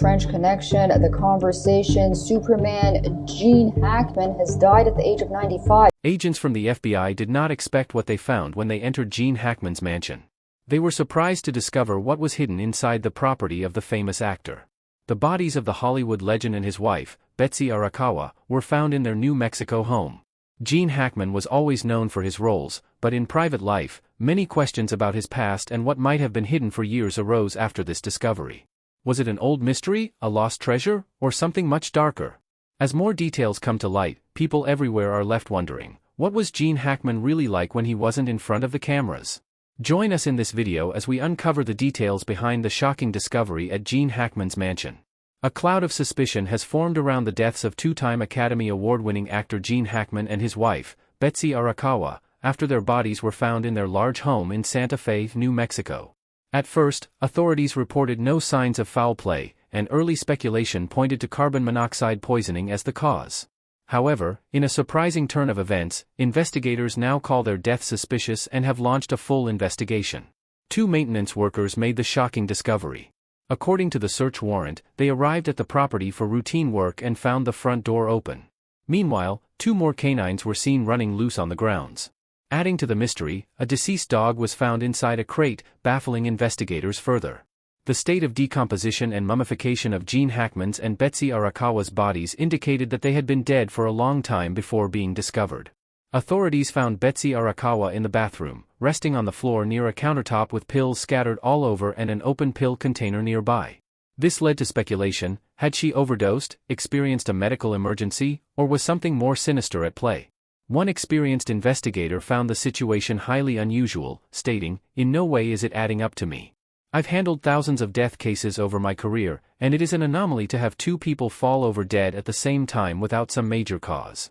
French Connection, The Conversation, Superman. Gene Hackman has died at the age of 95. Agents from the FBI did not expect what they found when they entered Gene Hackman's mansion. They were surprised to discover what was hidden inside the property of the famous actor. The bodies of the Hollywood legend and his wife, Betsy Arakawa, were found in their New Mexico home. Gene Hackman was always known for his roles, but in private life, many questions about his past and what might have been hidden for years arose after this discovery. Was it an old mystery, a lost treasure, or something much darker? As more details come to light, people everywhere are left wondering, what was Gene Hackman really like when he wasn't in front of the cameras? Join us in this video as we uncover the details behind the shocking discovery at Gene Hackman's mansion. A cloud of suspicion has formed around the deaths of two-time Academy Award-winning actor Gene Hackman and his wife, Betsy Arakawa, after their bodies were found in their large home in Santa Fe, New Mexico. At first, authorities reported no signs of foul play, and early speculation pointed to carbon monoxide poisoning as the cause. However, in a surprising turn of events, investigators now call their death suspicious and have launched a full investigation. Two maintenance workers made the shocking discovery. According to the search warrant, they arrived at the property for routine work and found the front door open. Meanwhile, two more canines were seen running loose on the grounds. Adding to the mystery, a deceased dog was found inside a crate, baffling investigators further. The state of decomposition and mummification of Gene Hackman's and Betsy Arakawa's bodies indicated that they had been dead for a long time before being discovered. Authorities found Betsy Arakawa in the bathroom, resting on the floor near a countertop with pills scattered all over and an open pill container nearby. This led to speculation: had she overdosed, experienced a medical emergency, or was something more sinister at play? One experienced investigator found the situation highly unusual, stating, "In no way is it adding up to me. I've handled thousands of death cases over my career, and it is an anomaly to have two people fall over dead at the same time without some major cause."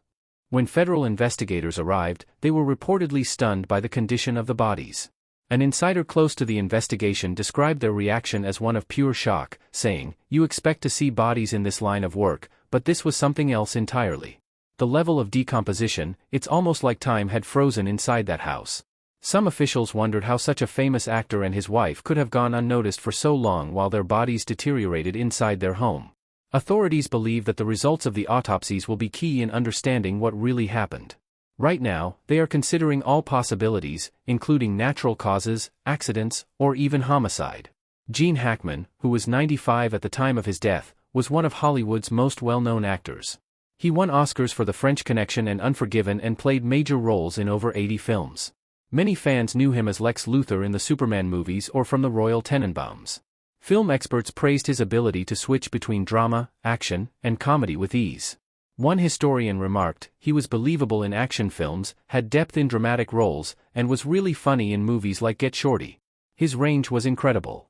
When federal investigators arrived, they were reportedly stunned by the condition of the bodies. An insider close to the investigation described their reaction as one of pure shock, saying, "You expect to see bodies in this line of work, but this was something else entirely. The level of decomposition, it's almost like time had frozen inside that house." Some officials wondered how such a famous actor and his wife could have gone unnoticed for so long while their bodies deteriorated inside their home. Authorities believe that the results of the autopsies will be key in understanding what really happened. Right now, they are considering all possibilities, including natural causes, accidents, or even homicide. Gene Hackman, who was 95 at the time of his death, was one of Hollywood's most well-known actors. He won Oscars for The French Connection and Unforgiven and played major roles in over 80 films. Many fans knew him as Lex Luthor in the Superman movies or from the Royal Tenenbaums. Film experts praised his ability to switch between drama, action, and comedy with ease. One historian remarked, "He was believable in action films, had depth in dramatic roles, and was really funny in movies like Get Shorty." His range was incredible.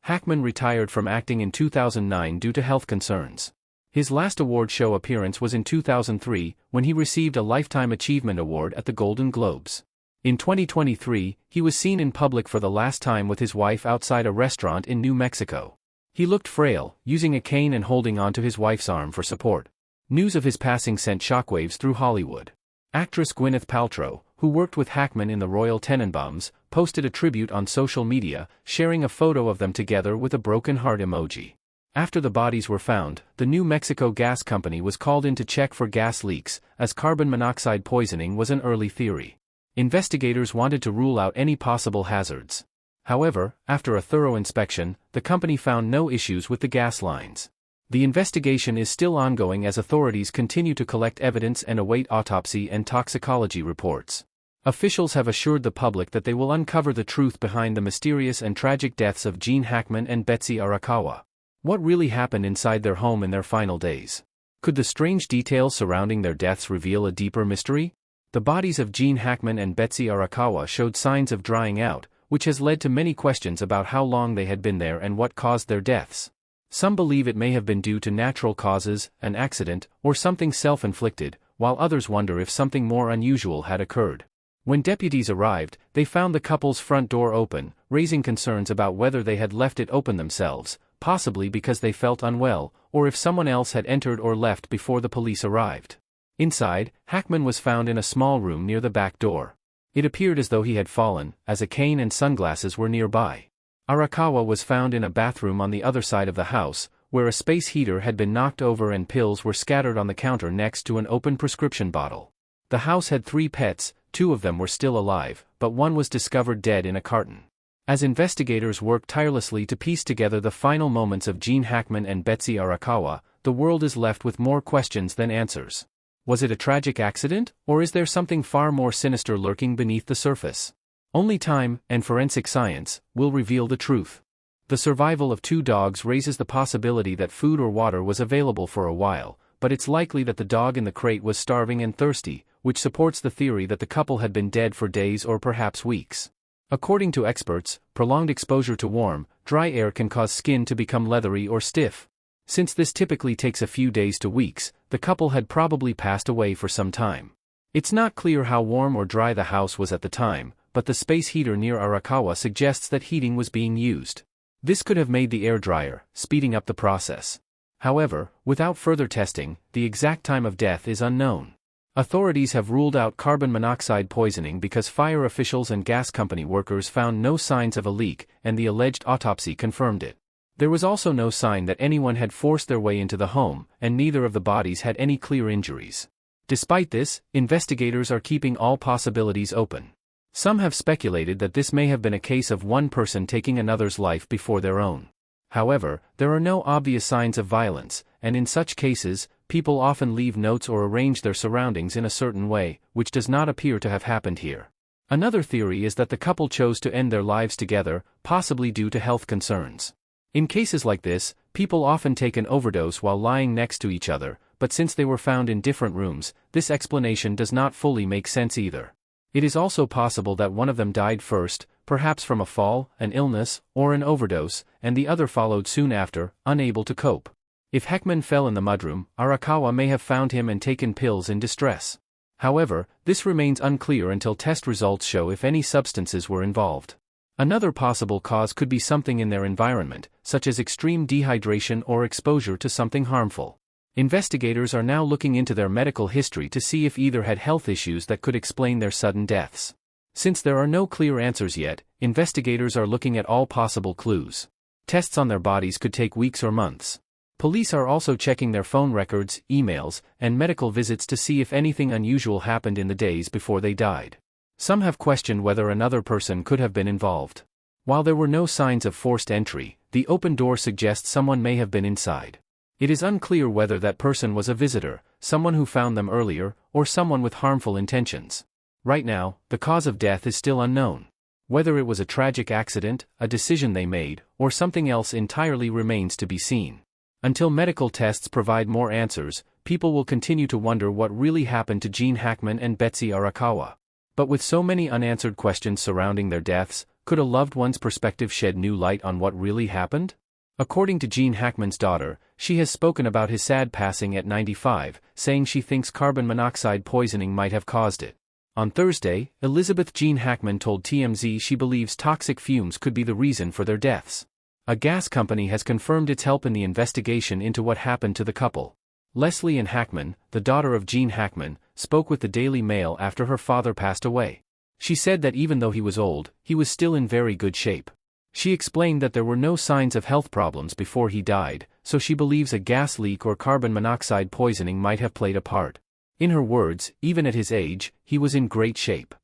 Hackman retired from acting in 2009 due to health concerns. His last award show appearance was in 2003, when he received a Lifetime Achievement Award at the Golden Globes. In 2023, he was seen in public for the last time with his wife outside a restaurant in New Mexico. He looked frail, using a cane and holding onto his wife's arm for support. News of his passing sent shockwaves through Hollywood. Actress Gwyneth Paltrow, who worked with Hackman in the Royal Tenenbaums, posted a tribute on social media, sharing a photo of them together with a broken heart emoji. After the bodies were found, the New Mexico Gas Company was called in to check for gas leaks, as carbon monoxide poisoning was an early theory. Investigators wanted to rule out any possible hazards. However, after a thorough inspection, the company found no issues with the gas lines. The investigation is still ongoing as authorities continue to collect evidence and await autopsy and toxicology reports. Officials have assured the public that they will uncover the truth behind the mysterious and tragic deaths of Gene Hackman and Betsy Arakawa. What really happened inside their home in their final days? Could the strange details surrounding their deaths reveal a deeper mystery? The bodies of Gene Hackman and Betsy Arakawa showed signs of drying out, which has led to many questions about how long they had been there and what caused their deaths. Some believe it may have been due to natural causes, an accident, or something self-inflicted, while others wonder if something more unusual had occurred. When deputies arrived, they found the couple's front door open, raising concerns about whether they had left it open themselves, possibly because they felt unwell, or if someone else had entered or left before the police arrived. Inside, Hackman was found in a small room near the back door. It appeared as though he had fallen, as a cane and sunglasses were nearby. Arakawa was found in a bathroom on the other side of the house, where a space heater had been knocked over and pills were scattered on the counter next to an open prescription bottle. The house had 3 pets, 2 of them were still alive, but one was discovered dead in a carton. As investigators worked tirelessly to piece together the final moments of Gene Hackman and Betsy Arakawa, the world is left with more questions than answers. Was it a tragic accident, or is there something far more sinister lurking beneath the surface? Only time, and forensic science, will reveal the truth. The survival of 2 dogs raises the possibility that food or water was available for a while, but it's likely that the dog in the crate was starving and thirsty, which supports the theory that the couple had been dead for days or perhaps weeks. According to experts, prolonged exposure to warm, dry air can cause skin to become leathery or stiff. Since this typically takes a few days to weeks, the couple had probably passed away for some time. It's not clear how warm or dry the house was at the time, but the space heater near Arakawa suggests that heating was being used. This could have made the air drier, speeding up the process. However, without further testing, the exact time of death is unknown. Authorities have ruled out carbon monoxide poisoning because fire officials and gas company workers found no signs of a leak, and the alleged autopsy confirmed it. There was also no sign that anyone had forced their way into the home, and neither of the bodies had any clear injuries. Despite this, investigators are keeping all possibilities open. Some have speculated that this may have been a case of one person taking another's life before their own. However, there are no obvious signs of violence, and in such cases, people often leave notes or arrange their surroundings in a certain way, which does not appear to have happened here. Another theory is that the couple chose to end their lives together, possibly due to health concerns. In cases like this, people often take an overdose while lying next to each other, but since they were found in different rooms, this explanation does not fully make sense either. It is also possible that one of them died first, perhaps from a fall, an illness, or an overdose, and the other followed soon after, unable to cope. If Hackman fell in the mudroom, Arakawa may have found him and taken pills in distress. However, this remains unclear until test results show if any substances were involved. Another possible cause could be something in their environment, such as extreme dehydration or exposure to something harmful. Investigators are now looking into their medical history to see if either had health issues that could explain their sudden deaths. Since there are no clear answers yet, investigators are looking at all possible clues. Tests on their bodies could take weeks or months. Police are also checking their phone records, emails, and medical visits to see if anything unusual happened in the days before they died. Some have questioned whether another person could have been involved. While there were no signs of forced entry, the open door suggests someone may have been inside. It is unclear whether that person was a visitor, someone who found them earlier, or someone with harmful intentions. Right now, the cause of death is still unknown. Whether it was a tragic accident, a decision they made, or something else entirely remains to be seen. Until medical tests provide more answers, people will continue to wonder what really happened to Gene Hackman and Betsy Arakawa. But with so many unanswered questions surrounding their deaths, could a loved one's perspective shed new light on what really happened? According to Gene Hackman's daughter, she has spoken about his sad passing at 95, saying she thinks carbon monoxide poisoning might have caused it. On Thursday, Elizabeth Jean Hackman told TMZ she believes toxic fumes could be the reason for their deaths. A gas company has confirmed its help in the investigation into what happened to the couple. Leslie Ann Hackman, the daughter of Gene Hackman, spoke with the Daily Mail after her father passed away. She said that even though he was old, he was still in very good shape. She explained that there were no signs of health problems before he died, so she believes a gas leak or carbon monoxide poisoning might have played a part. In her words, even at his age, he was in great shape.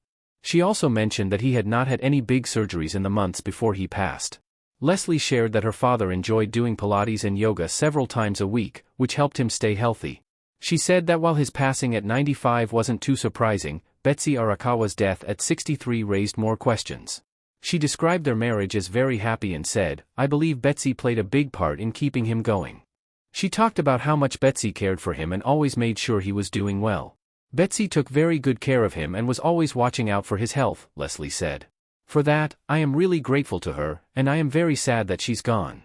She also mentioned that he had not had any big surgeries in the months before he passed. Leslie shared that her father enjoyed doing Pilates and yoga several times a week, which helped him stay healthy. She said that while his passing at 95 wasn't too surprising, Betsy Arakawa's death at 63 raised more questions. She described their marriage as very happy and said, "I believe Betsy played a big part in keeping him going." She talked about how much Betsy cared for him and always made sure he was doing well. "Betsy took very good care of him and was always watching out for his health," Leslie said. "For that, I am really grateful to her, and I am very sad that she's gone."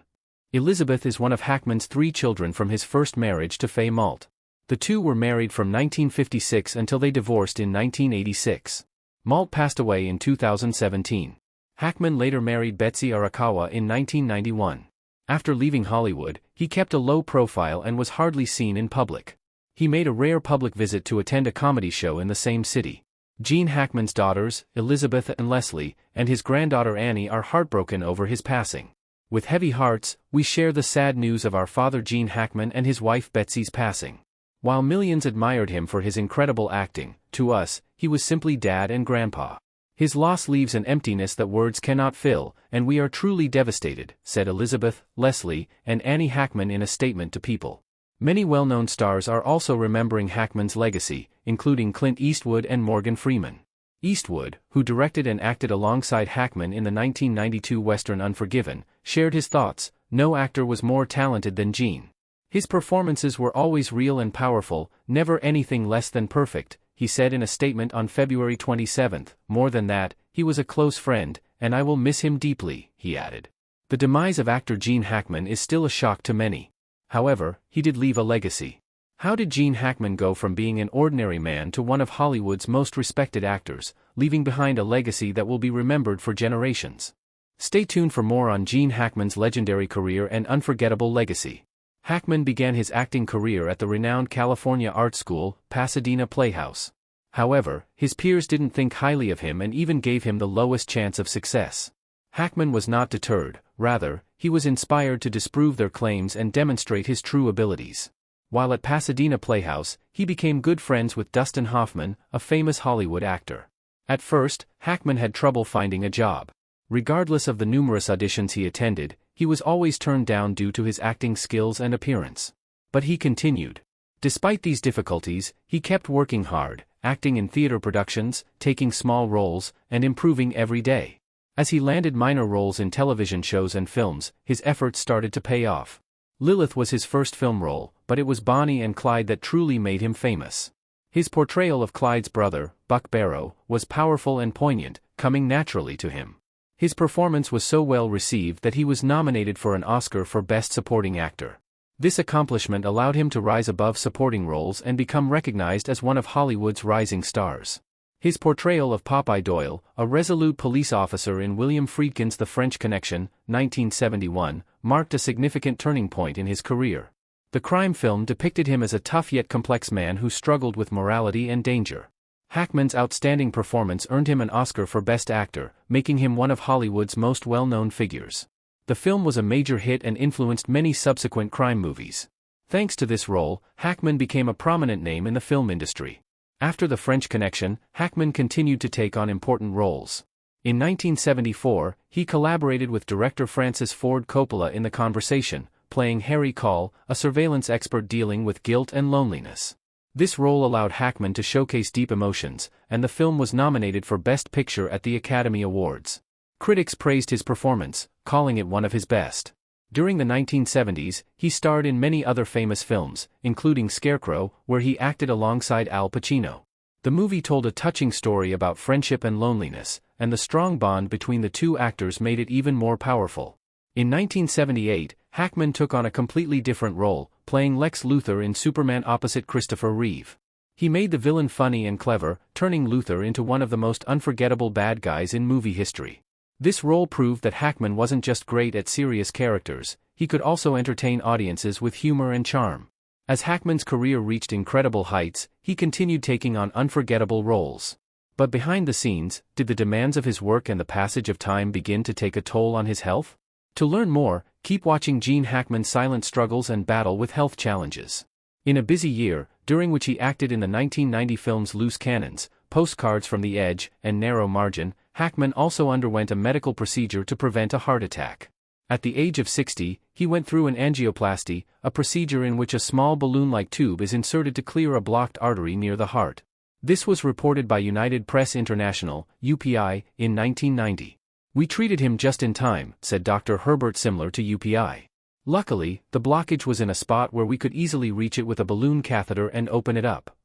Elizabeth is one of Hackman's 3 children from his first marriage to Faye Malt. The two were married from 1956 until they divorced in 1986. Malt passed away in 2017. Hackman later married Betsy Arakawa in 1991. After leaving Hollywood, he kept a low profile and was hardly seen in public. He made a rare public visit to attend a comedy show in the same city. Gene Hackman's daughters, Elizabeth and Leslie, and his granddaughter Annie are heartbroken over his passing. With heavy hearts, we share the sad news of our father Gene Hackman and his wife Betsy's passing. While millions admired him for his incredible acting, to us, he was simply Dad and Grandpa. His loss leaves an emptiness that words cannot fill, and we are truly devastated, said Elizabeth, Leslie, and Annie Hackman in a statement to People. Many well-known stars are also remembering Hackman's legacy, including Clint Eastwood and Morgan Freeman. Eastwood, who directed and acted alongside Hackman in the 1992 Western Unforgiven, shared his thoughts. No actor was more talented than Gene. His performances were always real and powerful, never anything less than perfect, he said in a statement on February 27. More than that, he was a close friend, and I will miss him deeply, he added. The demise of actor Gene Hackman is still a shock to many. However, he did leave a legacy. How did Gene Hackman go from being an ordinary man to one of Hollywood's most respected actors, leaving behind a legacy that will be remembered for generations? Stay tuned for more on Gene Hackman's legendary career and unforgettable legacy. Hackman began his acting career at the renowned California Art School, Pasadena Playhouse. However, his peers didn't think highly of him and even gave him the lowest chance of success. Hackman was not deterred, rather, he was inspired to disprove their claims and demonstrate his true abilities. While at Pasadena Playhouse, he became good friends with Dustin Hoffman, a famous Hollywood actor. At first, Hackman had trouble finding a job. Regardless of the numerous auditions he attended, he was always turned down due to his acting skills and appearance. But he continued. Despite these difficulties, he kept working hard, acting in theater productions, taking small roles, and improving every day. As he landed minor roles in television shows and films, his efforts started to pay off. Lilith was his first film role, but it was Bonnie and Clyde that truly made him famous. His portrayal of Clyde's brother, Buck Barrow, was powerful and poignant, coming naturally to him. His performance was so well received that he was nominated for an Oscar for Best Supporting Actor. This accomplishment allowed him to rise above supporting roles and become recognized as one of Hollywood's rising stars. His portrayal of Popeye Doyle, a resolute police officer in William Friedkin's The French Connection, 1971, marked a significant turning point in his career. The crime film depicted him as a tough yet complex man who struggled with morality and danger. Hackman's outstanding performance earned him an Oscar for Best Actor, making him one of Hollywood's most well-known figures. The film was a major hit and influenced many subsequent crime movies. Thanks to this role, Hackman became a prominent name in the film industry. After The French Connection, Hackman continued to take on important roles. In 1974, he collaborated with director Francis Ford Coppola in The Conversation, playing Harry Call, a surveillance expert dealing with guilt and loneliness. This role allowed Hackman to showcase deep emotions, and the film was nominated for Best Picture at the Academy Awards. Critics praised his performance, calling it one of his best. During the 1970s, he starred in many other famous films, including Scarecrow, where he acted alongside Al Pacino. The movie told a touching story about friendship and loneliness, and the strong bond between the two actors made it even more powerful. In 1978, Hackman took on a completely different role, playing Lex Luthor in Superman opposite Christopher Reeve. He made the villain funny and clever, turning Luthor into one of the most unforgettable bad guys in movie history. This role proved that Hackman wasn't just great at serious characters, he could also entertain audiences with humor and charm. As Hackman's career reached incredible heights, he continued taking on unforgettable roles. But behind the scenes, did the demands of his work and the passage of time begin to take a toll on his health? To learn more, keep watching Gene Hackman's silent struggles and battle with health challenges. In a busy year, during which he acted in the 1990 films Loose Cannons, Postcards from the Edge, and Narrow Margin, Hackman also underwent a medical procedure to prevent a heart attack. At the age of 60, he went through an angioplasty, a procedure in which a small balloon-like tube is inserted to clear a blocked artery near the heart. This was reported by United Press International, UPI, in 1990. "We treated him just in time," said Dr. Herbert Simler to UPI. "Luckily, the blockage was in a spot where we could easily reach it with a balloon catheter and open it up."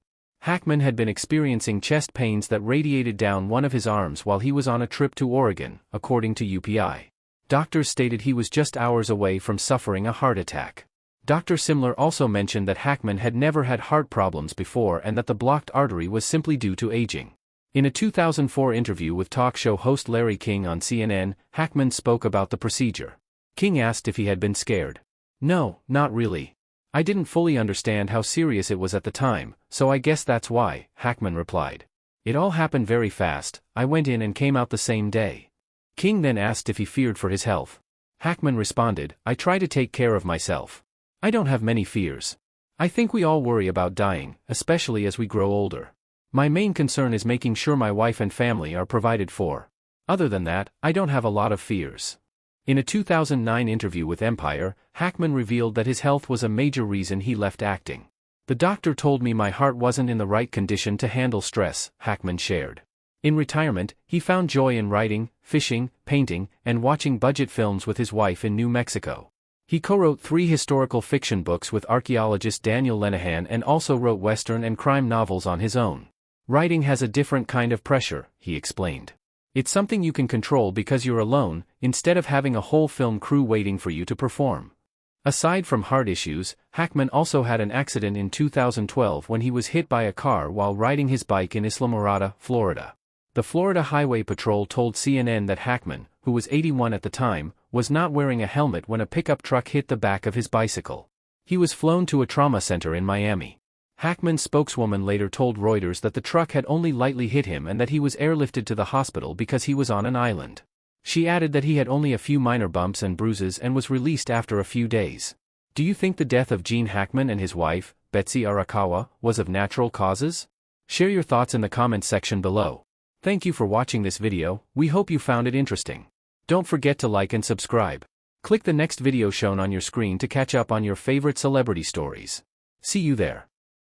Hackman had been experiencing chest pains that radiated down one of his arms while he was on a trip to Oregon, according to UPI. Doctors stated he was just hours away from suffering a heart attack. Dr. Simler also mentioned that Hackman had never had heart problems before and that the blocked artery was simply due to aging. In a 2004 interview with talk show host Larry King on CNN, Hackman spoke about the procedure. King asked if he had been scared. "No, not really. I didn't fully understand how serious it was at the time, so I guess that's why," Hackman replied. "It all happened very fast, I went in and came out the same day." King then asked if he feared for his health. Hackman responded, "I try to take care of myself. I don't have many fears. I think we all worry about dying, especially as we grow older. My main concern is making sure my wife and family are provided for. Other than that, I don't have a lot of fears." In a 2009 interview with Empire, Hackman revealed that his health was a major reason he left acting. "The doctor told me my heart wasn't in the right condition to handle stress," Hackman shared. In retirement, he found joy in writing, fishing, painting, and watching budget films with his wife in New Mexico. He co-wrote 3 historical fiction books with archaeologist Daniel Lenihan and also wrote Western and crime novels on his own. "Writing has a different kind of pressure," he explained. "It's something you can control because you're alone, instead of having a whole film crew waiting for you to perform." Aside from heart issues, Hackman also had an accident in 2012 when he was hit by a car while riding his bike in Islamorada, Florida. The Florida Highway Patrol told CNN that Hackman, who was 81 at the time, was not wearing a helmet when a pickup truck hit the back of his bicycle. He was flown to a trauma center in Miami. Hackman's spokeswoman later told Reuters that the truck had only lightly hit him and that he was airlifted to the hospital because he was on an island. She added that he had only a few minor bumps and bruises and was released after a few days. Do you think the death of Gene Hackman and his wife, Betsy Arakawa, was of natural causes? Share your thoughts in the comments section below. Thank you for watching this video. We hope you found it interesting. Don't forget to like and subscribe. Click the next video shown on your screen to catch up on your favorite celebrity stories. See you there.